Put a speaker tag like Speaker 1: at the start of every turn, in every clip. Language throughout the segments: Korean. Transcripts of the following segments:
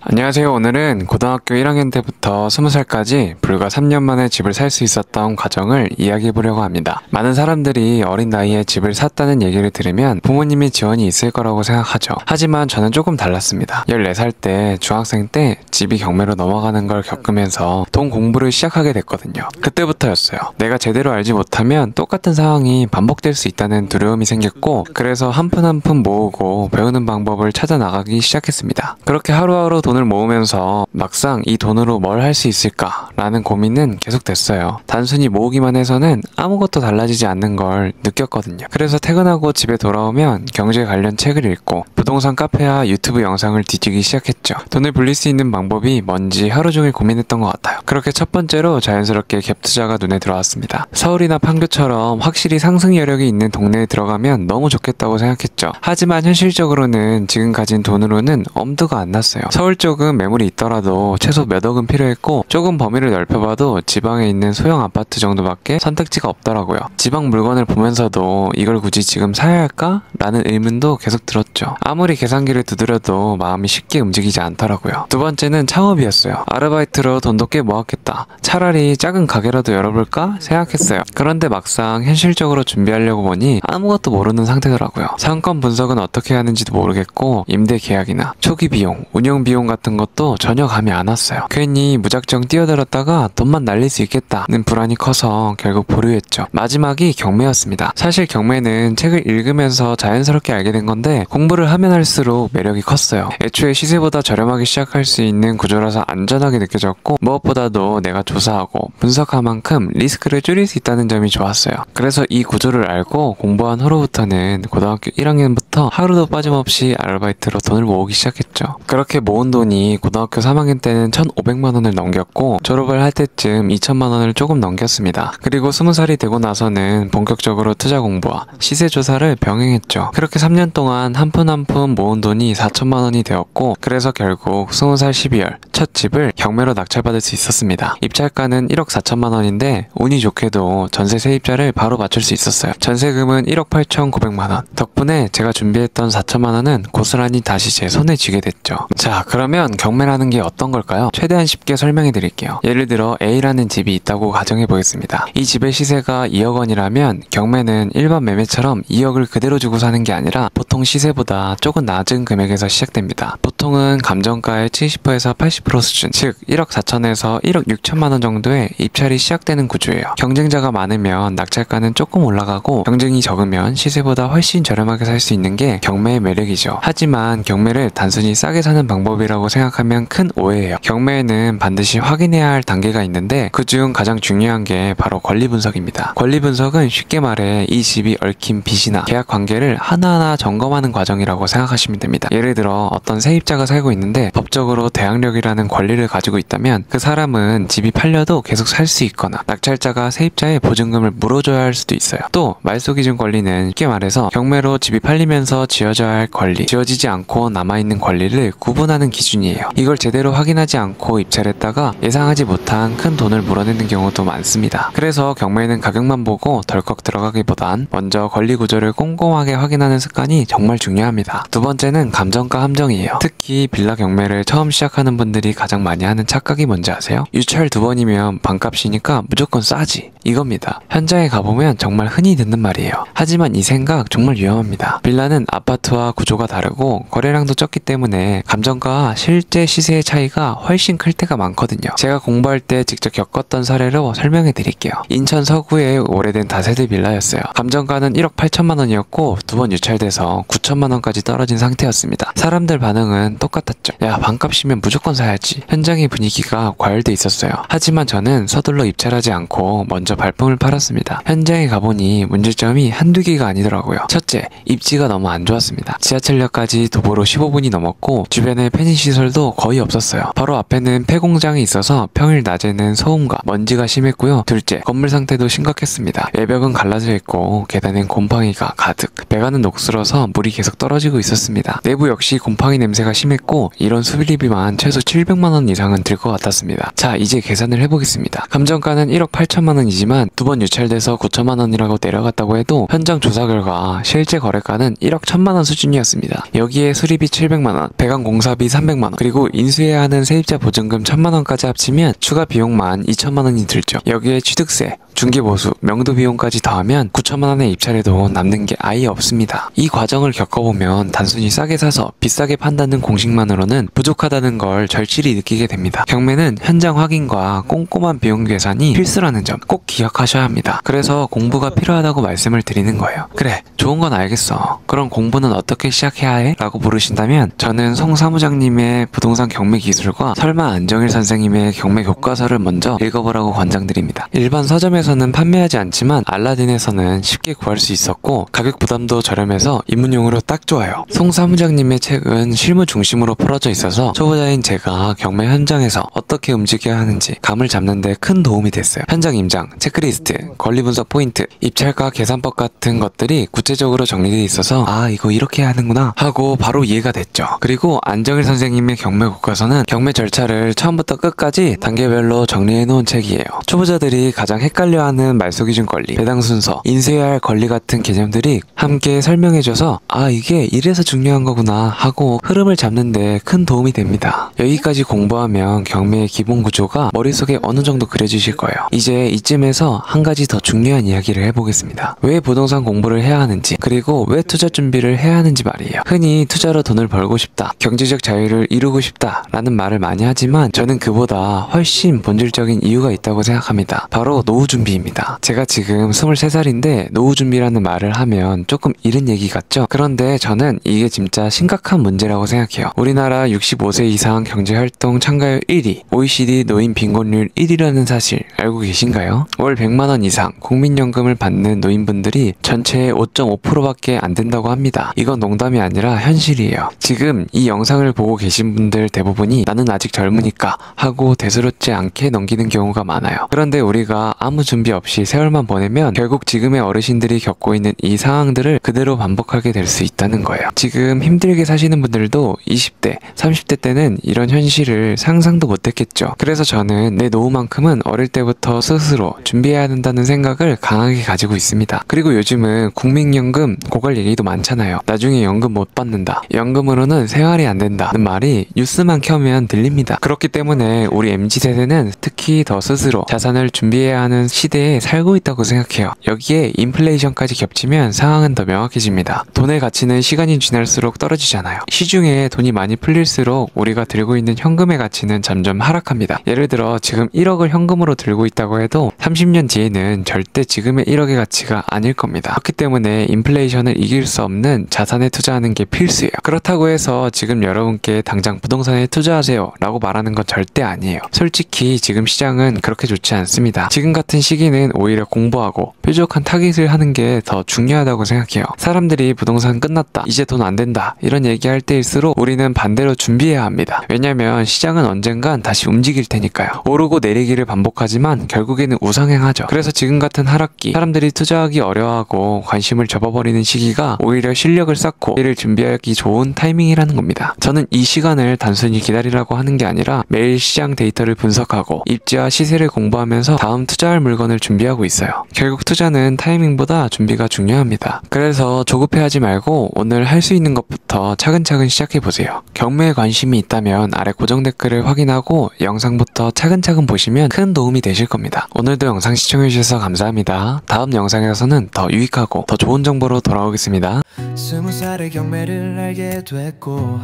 Speaker 1: 안녕하세요. 오늘은 고등학교 1학년 때부터 20살까지 불과 3년 만에 집을 살 수 있었던 과정을 이야기해 보려고 합니다. 많은 사람들이 어린 나이에 집을 샀다는 얘기를 들으면 부모님의 지원이 있을 거라고 생각하죠. 하지만 저는 조금 달랐습니다. 14살 때 중학생 때 집이 경매로 넘어가는 걸 겪으면서 돈 공부를 시작하게 됐거든요. 그때부터였어요. 내가 제대로 알지 못하면 똑같은 상황이 반복될 수 있다는 두려움이 생겼고, 그래서 한 푼 한 푼 모으고 배우는 방법을 찾아 나가기 시작했습니다. 그렇게 하루하루 돈을 모으면서 막상 이 돈으로 뭘 할 수 있을까라는 고민은 계속됐어요. 단순히 모으기만 해서는 아무것도 달라지지 않는 걸 느꼈거든요. 그래서 퇴근하고 집에 돌아오면 경제 관련 책을 읽고 부동산 카페와 유튜브 영상을 뒤지기 시작했죠. 돈을 불릴 수 있는 방법이 뭔지 하루 종일 고민했던 것 같아요. 그렇게 첫 번째로 자연스럽게 갭 투자가 눈에 들어왔습니다. 서울이나 판교처럼 확실히 상승 여력이 있는 동네에 들어가면 너무 좋겠다고 생각했죠. 하지만 현실적으로는 지금 가진 돈으로는 엄두가 안 났어요. 서울 쪽은 매물이 있더라도 최소 몇 억은 필요했고, 조금 범위를 넓혀봐도 지방에 있는 소형 아파트 정도밖에 선택지가 없더라고요. 지방 물건을 보면서도 이걸 굳이 지금 사야 할까? 라는 의문도 계속 들었죠. 아무리 계산기를 두드려도 마음이 쉽게 움직이지 않더라고요. 두 번째는 창업이었어요. 아르바이트로 돈도 꽤 모았겠다. 차라리 작은 가게라도 열어볼까? 생각했어요. 그런데 막상 현실적으로 준비하려고 보니 아무것도 모르는 상태더라고요. 상권 분석은 어떻게 하는지도 모르겠고, 임대 계약이나 초기 비용, 운영 비용 같은 것도 전혀 감이 안 왔어요. 괜히 무작정 뛰어들었다가 돈만 날릴 수 있겠다는 불안이 커서 결국 보류했죠. 마지막이 경매였습니다. 사실 경매는 책을 읽으면서 자연스럽게 알게 된 건데, 공부를 하면 할수록 매력이 컸어요. 애초에 시세보다 저렴하게 시작할 수 있는 구조라서 안전하게 느껴졌고, 무엇보다도 내가 조사하고 분석한 만큼 리스크를 줄일 수 있다는 점이 좋았어요. 그래서 이 구조를 알고 공부한 후로부터는 고등학교 1학년부터 하루도 빠짐없이 아르바이트로 돈을 모으기 시작했죠. 그렇게 모은 돈이 고등학교 3학년 때는 1,500만 원을 넘겼고, 졸업을 할 때쯤 2천만 원을 조금 넘겼습니다. 그리고 20살이 되고 나서는 본격적으로 투자 공부와 시세 조사를 병행했죠. 그렇게 3년 동안 한 푼 한 푼 모은 돈이 4천만 원이 되었고, 그래서 결국 20살 12월 첫 집을 경매로 낙찰받을 수 있었습니다. 입찰가는 1억 4천만 원인데 운이 좋게도 전세 세입자를 바로 맞출 수 있었어요. 전세금은 1억 8,900만 원. 덕분에 제가 준비했던 4천만 원은 고스란히 다시 제 손에 쥐게 됐죠. 자, 그러면 경매라는 게 어떤 걸까요? 최대한 쉽게 설명해 드릴게요. 예를 들어 A라는 집이 있다고 가정해 보겠습니다. 이 집의 시세가 2억 원이라면 경매는 일반 매매처럼 2억을 그대로 주고 사는 게 아니라 보통 시세보다 조금 낮은 금액에서 시작됩니다. 보통은 감정가의 70%에서 80% 수준, 즉 1억 4천에서 1억 6천만 원 정도의 입찰이 시작되는 구조예요. 경쟁자가 많으면 낙찰가는 조금 올라가고, 경쟁이 적으면 시세보다 훨씬 저렴하게 살 수 있는 게 경매의 매력이죠. 하지만 경매를 단순히 싸게 사는 방법이라고 생각하면 큰 오해예요. 경매에는 반드시 확인해야 할 단계가 있는데, 그중 가장 중요한 게 바로 권리 분석입니다. 권리 분석은 쉽게 말해 이 집이 얽힌 빚이나 계약 관계를 하나하나 점검하는 과정이라고 생각하시면 됩니다. 예를 들어 어떤 세입자가 살고 있는데 법적으로 대항력이라는 권리를 가지고 있다면 그 사람은 집이 팔려도 계속 살 수 있거나, 낙찰자가 세입자의 보증금을 물어줘야 할 수도 있어요. 또 말소기준 권리는 쉽게 말해서 경매로 집이 팔리면서 지어져야 할 권리, 지어지지 않고 남아있는 권리를 구분하는 기준이에요. 이걸 제대로 확인하지 않고 입찰했다가 예상하지 못한 큰 돈을 물어내는 경우도 많습니다. 그래서 경매는 가격만 보고 덜컥 들어가기보단 먼저 권리 구조를 꼼꼼하게 확인하는 습관이 정말 중요합니다. 두 번째는 감정가 함정이에요. 특히 빌라 경매를 처음 시작하는 분들이 가장 많이 하는 착각이 뭔지 아세요? 유찰 2번이면 반값이니까 무조건 싸지, 이겁니다. 현장에 가보면 정말 흔히 듣는 말이에요. 하지만 이 생각 정말 위험합니다. 빌라는 아파트와 구조가 다르고 거래량도 적기 때문에 감정가와 실제 시세의 차이가 훨씬 클 때가 많거든요. 제가 공부할 때 직접 겪었던 사례로 설명해 드릴게요. 인천 서구의 오래된 다세대 빌라였어요. 감정가는 1억 8천만 원이었고 두 번 유찰돼서 9천만 원까지 떨어진 상태였습니다. 사람들 반응은 똑같았죠. 야, 반값이면 무조건 사야지. 현장의 분위기가 과열돼 있었어요. 하지만 저는 서둘러 입찰하지 않고 먼저 발품을 팔았습니다. 현장에 가보니 문제점이 한두 개가 아니더라고요. 첫째, 입지가 너무 안 좋았습니다. 지하철역까지 도보로 15분이 넘었고 주변에 편의시설도 거의 없었어요. 바로 앞에는 폐공장이 있어서 평일 낮에는 소음과 먼지가 심했고요. 둘째, 건물 상태도 심각했습니다. 외벽은 갈라져 있고 계단엔 곰팡이가 가득, 배관은 녹슬어서 물이 계속 떨어지고 있었습니다. 내부 역시 곰팡이 냄새가 심했고 이런 수리비만 최소 700만 원 이상은 들 것 같았습니다. 자, 이제 계산을 해보겠습니다. 감정가는 1억 8천만 원이지만 두 번 유찰돼서 9천만 원이라고 내려갔다고 해도 현장 조사 결과 실제 거래가는 1억 1천만 원 수준이었습니다. 여기에 수리비 700만 원, 배관 공사비 300만 300만원, 그리고 인수해야 하는 세입자 보증금 1000만원까지 합치면 추가 비용만 2천만원이 들죠. 여기에 취득세, 중개보수, 명도비용까지 더하면 9천만원의 입찰에도 남는 게 아예 없습니다. 이 과정을 겪어보면 단순히 싸게 사서 비싸게 판다는 공식만으로는 부족하다는 걸 절실히 느끼게 됩니다. 경매는 현장 확인과 꼼꼼한 비용 계산이 필수라는 점 꼭 기억하셔야 합니다. 그래서 공부가 필요하다고 말씀을 드리는 거예요. 그래, 좋은 건 알겠어. 그럼 공부는 어떻게 시작해야 해? 라고 물으신다면 저는 송 사무장님의 부동산 경매 기술과 설마 안정일 선생님의 경매 교과서를 먼저 읽어보라고 권장드립니다. 일반 서점에서는 판매하지 않지만 알라딘에서는 쉽게 구할 수 있었고 가격 부담도 저렴해서 입문용으로 딱 좋아요. 송 사무장님의 책은 실무 중심으로 풀어져 있어서 초보자인 제가 경매 현장에서 어떻게 움직여야 하는지 감을 잡는 데 큰 도움이 됐어요. 현장 임장, 체크리스트, 권리 분석 포인트, 입찰가 계산법 같은 것들이 구체적으로 정리되어 있어서 아, 이거 이렇게 해야 하는구나 하고 바로 이해가 됐죠. 그리고 안정일 선생님의 경매 교과서는 경매 절차를 처음부터 끝까지 단계별로 정리해 놓은 책이에요. 초보자들이 가장 헷갈려하는 말소기준 권리, 배당 순서, 인수해야 할 권리 같은 개념들이 함께 설명해줘서 아, 이게 이래서 중요한 거구나 하고 흐름을 잡는 데 큰 도움이 됩니다. 여기까지 공부하면 경매의 기본 구조가 머릿속에 어느 정도 그려지실 거예요. 이제 이쯤에서 한 가지 더 중요한 이야기를 해보겠습니다. 왜 부동산 공부를 해야 하는지, 그리고 왜 투자 준비를 해야 하는지 말이에요. 흔히 투자로 돈을 벌고 싶다, 경제적 자유를 이루고 싶다 라는 말을 많이 하지만 저는 그보다 훨씬 본질적인 이유가 있다고 생각합니다. 바로 노후 준비입니다. 제가 지금 23살인데 노후 준비라는 말을 하면 조금 이른 얘기 같죠? 그런데 저는 이게 진짜 심각한 문제라고 생각해요. 우리나라 65세 이상 경제활동 참가율 1위, OECD 노인 빈곤율 1위라는 사실 알고 계신가요? 월 100만원 이상 국민연금을 받는 노인분들이 전체의 5.5%밖에 안 된다고 합니다. 이건 농담이 아니라 현실이에요. 지금 이 영상을 보고 계신 분들 대부분이 나는 아직 젊으니까 하고 대수롭지 않게 넘기는 경우가 많아요. 그런데 우리가 아무 준비 없이 세월만 보내면 결국 지금의 어르신들이 겪고 있는 이 상황들을 그대로 반복하게 될 수 있다는 거예요. 지금 힘들게 사시는 분들도 20대, 30대 때는 이런 현실을 상상도 못했겠죠. 그래서 저는 내 노후만큼은 어릴 때부터 스스로 준비해야 된다는 생각을 강하게 가지고 있습니다. 그리고 요즘은 국민연금 고갈 얘기도 많잖아요. 나중에 연금 못 받는다, 연금으로는 생활이 안 된다는 말이 뉴스만 켜면 들립니다. 그렇기 때문에 우리 MZ세대는 특히 더 스스로 자산을 준비해야 하는 시대에 살고 있다고 생각해요. 여기에 인플레이션까지 겹치면 상황은 더 명확해집니다. 돈의 가치는 시간이 지날수록 떨어지잖아요. 시중에 돈이 많이 풀릴수록 우리가 들고 있는 현금의 가치는 점점 하락합니다. 예를 들어 지금 1억을 현금으로 들고 있다고 해도 30년 뒤에는 절대 지금의 1억의 가치가 아닐 겁니다. 그렇기 때문에 인플레이션을 이길 수 없는 자산에 투자하는 게 필수예요. 그렇다고 해서 지금 여러분께 당장 부동산에 투자하세요 라고 말하는 건 절대 아니에요. 솔직히 지금 시장은 그렇게 좋지 않습니다. 지금 같은 시기는 오히려 공부하고 뾰족한 타깃을 하는 게 더 중요하다고 생각해요. 사람들이 부동산 끝났다, 이제 돈 안 된다 이런 얘기할 때일수록 우리는 반대로 준비해야 합니다. 왜냐면 시장은 언젠간 다시 움직일 테니까요. 오르고 내리기를 반복하지만 결국에는 우상향하죠. 그래서 지금 같은 하락기, 사람들이 투자하기 어려워하고 관심을 접어버리는 시기가 오히려 실력을 쌓고 이를 준비하기 좋은 타이밍이라는 겁니다. 저는 이 시간을 단순히 기다리라고 하는 게 아니라 매일 시장 데이터를 분석하고 입지와 시세를 공부하면서 다음 투자할 물건을 준비하고 있어요. 결국 투자는 타이밍보다 준비가 중요합니다. 그래서 조급해하지 말고 오늘 할 수 있는 것부터 차근차근 시작해보세요. 경매에 관심이 있다면 아래 고정 댓글을 확인하고 영상부터 차근차근 보시면 큰 도움이 되실 겁니다. 오늘도 영상 시청해주셔서 감사합니다. 다음 영상에서는 더 유익하고 더 좋은 정보로 돌아오겠습니다.
Speaker 2: 20살의 경매를 알게 됐고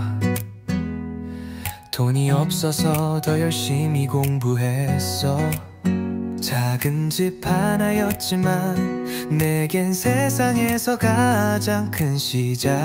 Speaker 2: 돈이 없어서 더 열심히 공부했어. 작은 집 하나였지만 내겐 세상에서 가장 큰 시작이었지.